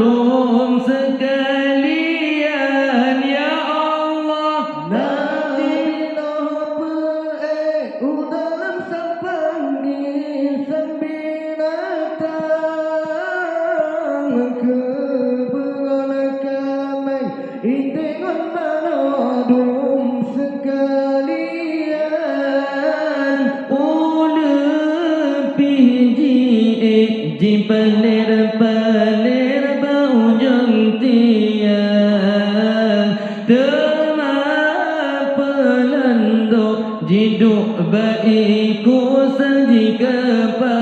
dum sekalian ya Allah. Nabi dalam sampangin sembinatang keberanakan intingon manodum sekalian ji pelir bau jentian tema pelenduk jiduk baiku saji kepa